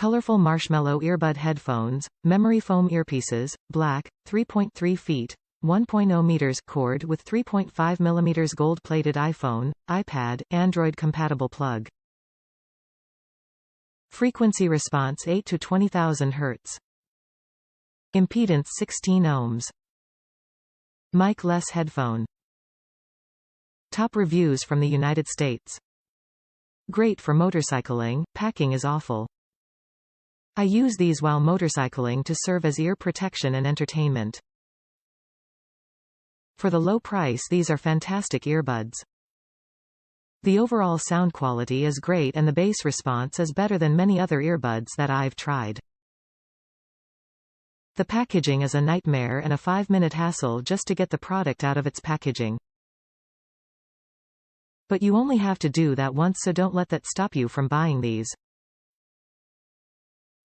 Colorful Marshmallow Earbud Headphones, memory foam earpieces, black, 3.3 feet, 1.0 meters cord with 3.5 mm gold-plated iPhone, iPad, Android-compatible plug. Frequency response 8 to 20,000 Hz. Impedance 16 ohms. Mic-less headphone. Top reviews from the United States. Great for motorcycling, packing is awful. I use these while motorcycling to serve as ear protection and entertainment. For the low price, these are fantastic earbuds. The overall sound quality is great and the bass response is better than many other earbuds that I've tried. The packaging is a nightmare and a 5-minute hassle just to get the product out of its packaging. But you only have to do that once, so don't let that stop you from buying these.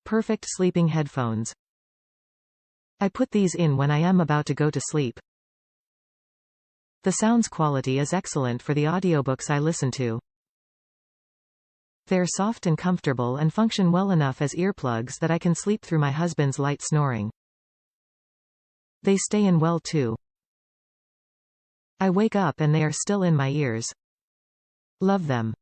Perfect sleeping headphones. I put these in when I am about to go to sleep. The sounds quality is excellent for the audiobooks I listen to. They're soft and comfortable and function well enough as earplugs that I can sleep through my husband's light snoring. They stay in well too. I wake up and they are still in my ears. Love them.